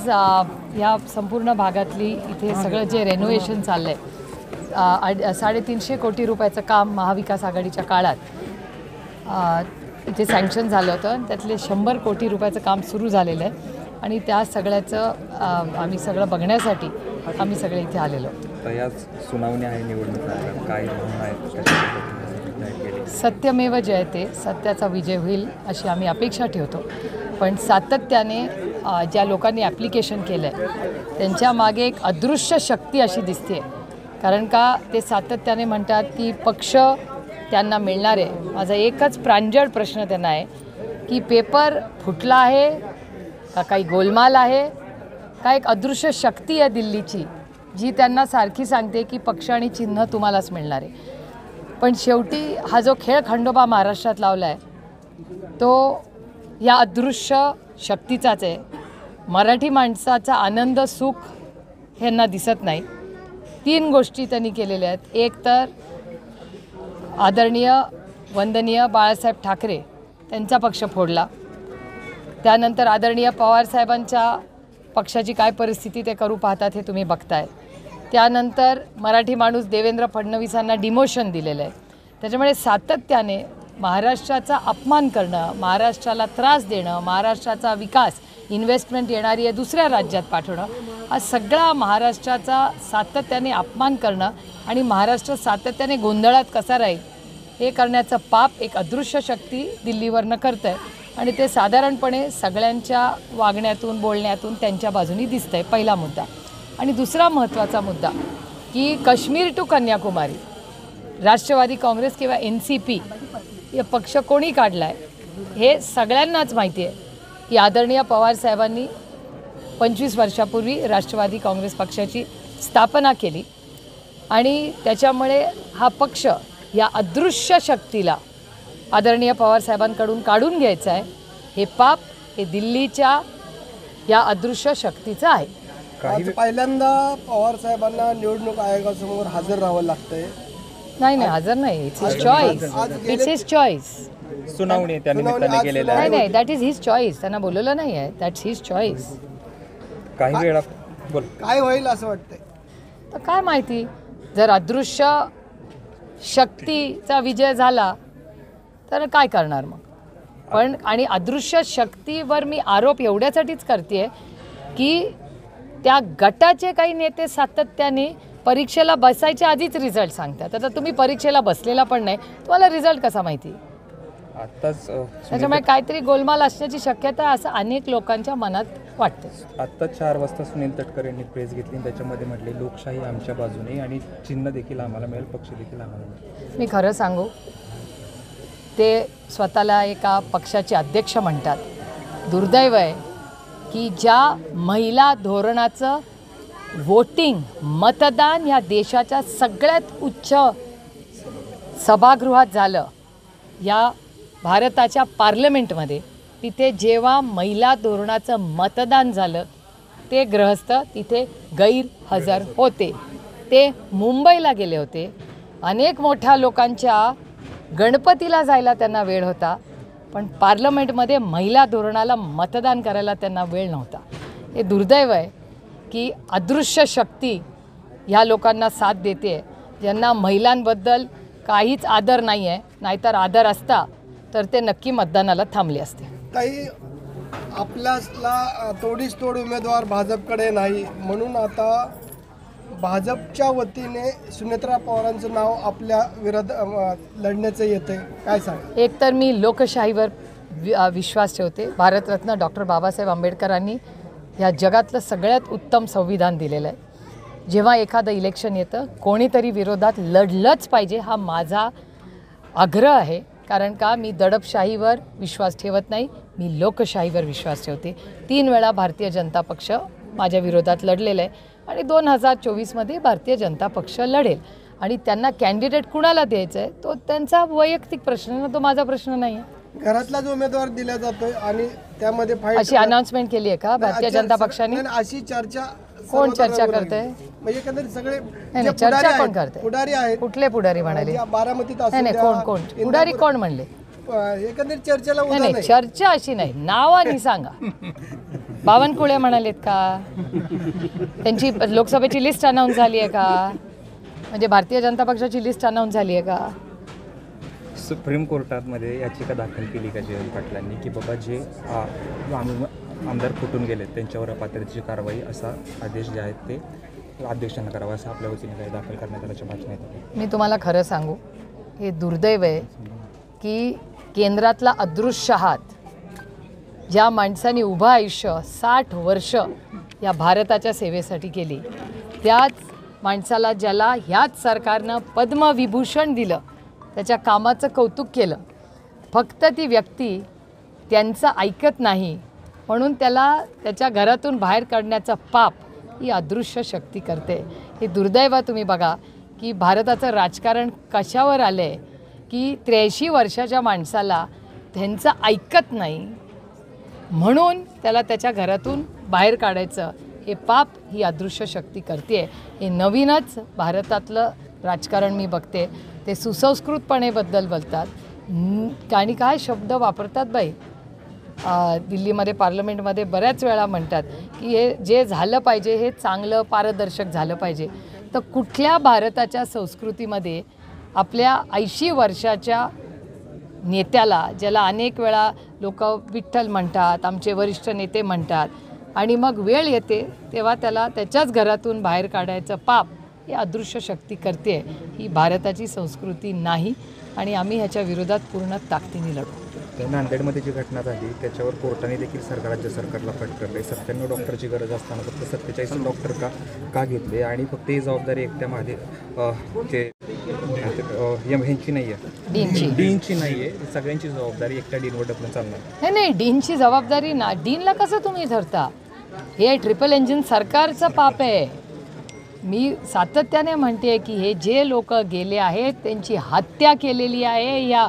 आज या संपूर्ण भागातली इथे सगळं जे रेनोव्हेशन चाललं आहे 350 कोटी रुपयाचं काम महाविकास आघाडीच्या काळात इथे सँक्शन झालं होतं. त्यातले 100 कोटी रुपयाचं काम सुरू झालेलं आहे आणि त्या सगळ्याचं आम्ही सगळं बघण्यासाठी आम्ही सगळे इथे आलेलो आहोत. या सुनावणी आहे निवडणूक काय सत्यमेव जयते, सत्याचा विजय होईल अशी आम्ही अपेक्षा ठेवतो. पण सातत्याने ज्या लोकांनी ॲप्लिकेशन केलं आहे त्यांच्या मागे एक अदृश्य शक्ती अशी दिसते. कारण का ते सातत्याने म्हणतात की पक्ष त्यांना मिळणार आहे. माझा एकच प्रांजळ प्रश्न त्यांना आहे की पेपर फुटला आहे का काही गोलमाल आहे का एक अदृश्य शक्ती आहे दिल्लीची जी त्यांना सारखी सांगते की पक्ष आणि चिन्ह तुम्हालाच मिळणार आहे. पण शेवटी हा जो खेळ खंडोबा महाराष्ट्रात लावला आहे तो या अदृश्य शक्तीचाच आहे. मराठी माणसाचा आनंद सुख ह्यांना दिसत नाही. 3 गोष्टी त्यांनी केलेल्या आहेत. एक तर आदरणीय वंदनीय बाळासाहेब ठाकरे त्यांचा पक्ष फोडला. त्यानंतर आदरणीय पवारसाहेबांच्या पक्षाची काय परिस्थिती ते करू पाहतात हे तुम्ही बघताय. त्यानंतर मराठी माणूस देवेंद्र फडणवीसांना डिमोशन दिलेलं आहे. त्याच्यामुळे सातत्याने महाराष्ट्राचा अपमान करणं, महाराष्ट्राला त्रास देणं, महाराष्ट्राचा विकास इन्व्हेस्टमेंट येणारी आहे दुसऱ्या राज्यात पाठवणं, हा सगळा महाराष्ट्राचा सातत्याने अपमान करणं आणि महाराष्ट्र सातत्याने गोंधळात कसा राहील हे करण्याचं पाप एक अदृश्य शक्ती दिल्लीवरनं करतं आहे आणि ते साधारणपणे सगळ्यांच्या वागण्यातून बोलण्यातून त्यांच्या बाजूनी दिसतं आहे. पहिला मुद्दा. आणि दुसरा महत्त्वाचा मुद्दा की काश्मीर टू कन्याकुमारी राष्ट्रवादी काँग्रेस किंवा NCP हे पक्ष कोणी काढला आहे हे सगळ्यांनाच माहिती आहे की आदरणीय पवारसाहेबांनी 25 वर्षापूर्वी राष्ट्रवादी काँग्रेस पक्षाची स्थापना केली आणि त्याच्यामुळे हा पक्ष या अदृश्य शक्तीला आदरणीय पवारसाहेबांकडून काढून घ्यायचं आहे. हे पाप हे दिल्लीच्या या अदृश्य शक्तीचं आहे. आज पहिल्यांदा पवारसाहेबांना निवडणूक आयोगासमोर हजर राहावं लागतंय. नाही हजर नाही. It's his choice. It's his choice. सुनावणी त्या निमित्ताने केलेलं आहे. नाही दॅट इज हिज चॉईस. त्यांना बोलवलं नाही आहे. That's his choice. काही वेळा बोल काय होईल असं वाटतंय. तर काय माहिती, जर अदृश्य शक्तीचा विजय झाला तर काय करणार मग. पण आणि अदृश्य शक्तीवर मी आरोप एवढ्यासाठीच करते की त्या गटाचे काही नेते सातत्याने परीक्षेला बसायच्या आधीच रिझल्ट सांगतात. आता तुम्ही परीक्षेला बसलेला पण नाही, तुम्हाला रिझल्ट कसा माहिती. आत्ताच त्याच्यामुळे काहीतरी गोलमाल असण्याची शक्यता असं अनेक लोकांच्या मनात वाटते. आत्ता 4 वाजता सुनील तटकर यांनी प्रेस घेतली. त्याच्यामध्ये म्हटले लोकशाही आमच्या बाजूने आणि चिन्ह देखील आम्हाला मिळेल, पक्ष देखील आम्हाला मिळेल. मी खरं सांगू, ते स्वतःला एका पक्षाचे अध्यक्ष म्हणतात. दुर्दैव आहे की ज्या महिला धोरणाचं वोटिंग मतदान या देशाच्या सगळ्यात उच्च सभागृहात झालं, या भारताच्या पार्लमेंटमध्ये, तिथे जेव्हा महिला धोरणाचं मतदान झालं ते गृहस्थ तिथे गैरहजर होते. ते मुंबईला गेले होते. अनेक मोठ्या लोकांच्या गणपतीला जायला त्यांना वेळ होता, पण पार्लमेंटमध्ये महिला धोरणाला मतदान करायला त्यांना वेळ नव्हता. हे दुर्दैव आहे की अदृश्य शक्ती ह्या लोकांना साथ देते ज्यांना महिलांबद्दल काहीच आदर नाही आहे. नाहीतर आदर असता तर ते नक्की मतदानाला थांबले असते. काही आपल्याला तोडीस तोड उमेदवार भाजपकडे नाही म्हणून आता भाजपच्या वतीने सुनेत्रा पवारांचं नाव आपल्या विरोध लढण्याचं येतं. काय सांग. एक तर मी लोकशाहीवर विश्वास ठेवते. भारतरत्न डॉक्टर बाबासाहेब आंबेडकरांनी ह्या जगातलं सगळ्यात उत्तम संविधान दिलेलं आहे. जेव्हा एखादं इलेक्शन येतं कोणीतरी विरोधात लढलंच पाहिजे हा माझा आग्रह आहे. कारण का मी दडपशाहीवर विश्वास ठेवत नाही, मी लोकशाहीवर विश्वास ठेवते. 3 वेळा भारतीय जनता पक्ष माझ्या विरोधात लढलेलं आहे आणि 2024मध्ये भारतीय जनता पक्ष लढेल. आणि त्यांना कॅन्डिडेट कुणाला द्यायचं आहे तो त्यांचा वैयक्तिक प्रश्न आहे ना, तो माझा प्रश्न नाही आहे. घरातला जो उमेदवार दिला जातोय आणि त्यामध्ये अशी अनाउन्समेंट केली आहे का भारतीय जनता पक्षाने. अशी चर्चा कोण चर्चा करते. म्हणजे एकंदरीत सगळे चर्चा कोण करते. पुढारी आहेत. कुठले पुढारी म्हणाले. बारामतीत कोण पुढारी कोण म्हणले. एकंदरीत चर्चेला चर्चा अशी नाही, नावाने सांगा. बावनकुळे म्हणालेत का? त्यांची लोकसभेची लिस्ट अनाऊन्स झाली आहे का? म्हणजे भारतीय जनता पक्षाची लिस्ट अनाऊन्स झाली आहे का? सुप्रीम कोर्टामध्ये याचिका दाखल केली का जयंत पाटलांनी की बाबा जे आमदार फुटून गेलेत त्यांच्यावर अपात्रतेची कारवाई असा आदेश जे आहेत ते अध्यक्षांना करावा असं आपल्या वतीने काही दाखल करण्यात आल्याच्या बातम्या येतात? मी तुम्हाला खरं सांगू, हे दुर्दैव आहे की केंद्रातला अदृश्य हात ज्या माणसाने उभं आयुष्य 60 वर्ष या भारताच्या सेवेसाठी केली, त्याच माणसाला ज्याला ह्याच सरकारनं पद्मविभूषण दिलं, त्याच्या कामाचं कौतुक केलं, फक्त ती व्यक्ती त्यांचं ऐकत नाही म्हणून त्याला त्याच्या घरातून बाहेर काढण्याचं पाप ही अदृश्य शक्ती करते. हे दुर्दैव तुम्ही बघा की भारताचं राजकारण कशावर आलं आहे की 83 वर्षाच्या माणसाला त्यांचं ऐकत नाही म्हणून त्याला त्याच्या घरातून बाहेर काढायचं हे पाप ही अदृश्य शक्ती करते. हे नवीनच भारतातलं राजकारण मी बघते. ते सुसंस्कृतपणेबद्दल बोलतात आणि काय शब्द वापरतात बाई. दिल्लीमध्ये पार्लमेंटमध्ये बऱ्याच वेळा म्हणतात की हे जे झालं पाहिजे हे चांगलं पारदर्शक झालं पाहिजे. तर कुठल्या भारताच्या संस्कृतीमध्ये आपल्या 80 वर्षाच्या नेत्याला, ज्याला अनेक वेळा लोक विठ्ठल म्हणतात, आमचे वरिष्ठ नेते म्हणतात, आणि मग वेळ येते तेव्हा त्याला त्याच्याच घरातून बाहेर काढायचं पाप ही अदृश्य शक्ती करते. ही भारताची संस्कृती नाही आणि आम्ही ह्याच्या विरोधात पूर्ण ताकदीने लढू. नांदेडमध्ये जी घटना झाली त्याच्यावर कोर्टाने देखील राज्य सरकारला फटकारले. 97 डॉक्टरची गरज असताना फक्त 47 डॉक्टर का घेतले आणि फक्त ही जबाबदारी एकट्या ह्यांची नाही आहे, डीनची नाही आहे, सगळ्यांची जबाबदारी एकट्या डीनवर ढकलून चालणार नाही. डीनची जबाबदारी ना, डीनला कसं तुम्ही धरता? हे ट्रिपल इंजिन सरकारचं पाप आहे. मी सातत्याने म्हणते की हे जे लोक गेले आहेत त्यांची हत्या केलेली आहे या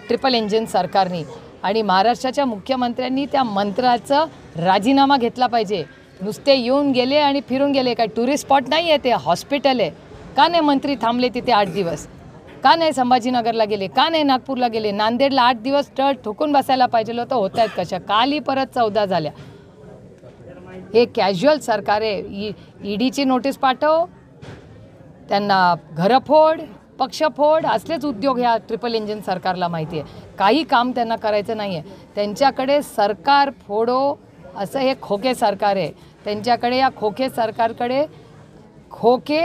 ट्रिपल इंजिन सरकारने, आणि महाराष्ट्राच्या मुख्यमंत्र्यांनी त्या मंत्र्याचं राजीनामा घेतला पाहिजे. नुसते येऊन गेले आणि फिरून गेले. काय टुरिस्ट स्पॉट नाही आहे, ते हॉस्पिटल आहे. का नाही मंत्री थांबले तिथे 8 दिवस? का नाही संभाजीनगरला गेले? का नाही नागपूरला गेले? नांदेडला 8 दिवस टळ ठोकून बसायला पाहिजे होतं. होत आहेत कशा? कालही परत 14 झाल्या. हे कॅज्युअल सरकार आहे. ईडीची नोटीस पाठव, त्यांना घरफोड, पक्षफोड असलेच उद्योग ह्या ट्रिपल इंजिन सरकारला माहिती आहे. काही काम त्यांना करायचं नाही आहे. त्यांच्याकडे सरकार फोडो असं हे खोके सरकार आहे. त्यांच्याकडे या खोके सरकारकडे खोके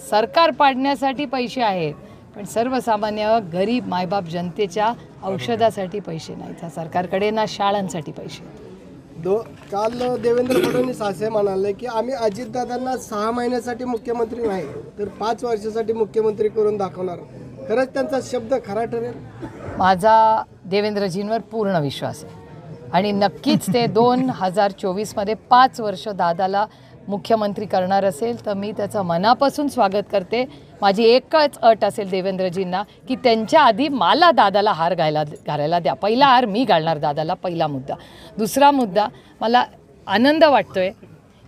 सरकार पाडण्यासाठी पैसे आहेत, पण सर्वसामान्य गरीब मायबाप जनतेच्या औषधासाठी पैसे नाहीत. त्या सरकारकडे ना शाळांसाठी पैसे आहेत. काल देवेंद्र फडणवीस असे म्हणाले की आम्ही अजितदादांना 6 महिन्यासाठी मुख्यमंत्री नाही तर 5 वर्षासाठी मुख्यमंत्री करून दाखवणार. खरंच त्यांचा शब्द खरा ठरेल? माझा देवेंद्रजींवर पूर्ण विश्वास आहे आणि नक्कीच ते 2024मध्ये 5 वर्ष दादाला मुख्यमंत्री करणार असेल तर मी त्याचं मनापासून स्वागत करते. माझी एकच अट असेल देवेंद्रजींना की त्यांच्या आधी मला दादाला हार घालायला द्या. पहिला हार मी घालणार दादाला, पहिला मुद्दा. दुसरा मुद्दा, मला आनंद वाटतो आहे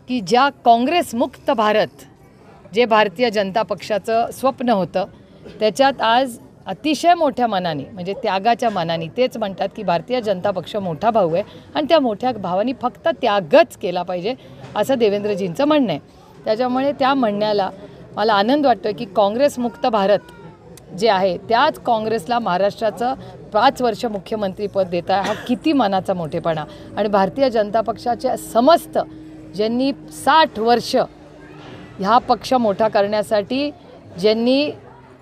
की ज्या काँग्रेस मुक्त भारत जे भारतीय जनता पक्षाचं स्वप्न होतं त्याच्यात आज अतिशय मोठ्या मनाने, म्हणजे त्यागाच्या मनाने, तेच म्हणतात की भारतीय जनता पक्ष मोठा भाऊ आहे आणि त्या मोठ्या भावानी फक्त त्यागच केला पाहिजे असं देवेंद्रजींचं म्हणणं आहे. त्याच्यामुळे त्या म्हणण्याला मला आनंद वाटतो की काँग्रेस मुक्त भारत जे आहे त्याच काँग्रेसला महाराष्ट्राचं 5 वर्ष मुख्यमंत्रीपद देत आहे. हा किती मनाचा मोठेपणा. आणि भारतीय जनता पक्षाच्या समस्त ज्यांनी 60 वर्ष ह्या पक्ष मोठा करण्यासाठी ज्यांनी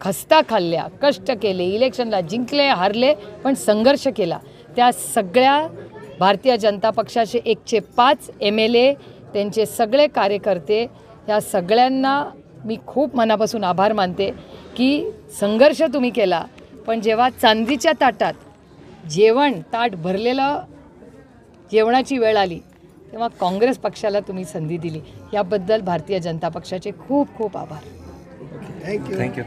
खस्ता खाल्ल्या, कष्ट केले, इलेक्शनला जिंकले, हारले, पण संघर्ष केला, त्या सगळ्या भारतीय जनता पक्षाचे 105 MLA, त्यांचे सगळे कार्यकर्ते, या सगळ्यांना मी खूप मनापासून आभार मानते की संघर्ष तुम्ही केला, पण जेव्हा चांदीच्या ताटात ताट भरलेलं जेवणाची वेळ आली तेव्हा काँग्रेस पक्षाला तुम्ही संधी दिली. याबद्दल भारतीय जनता पक्षाचे खूप खूप आभार. थँक्यू.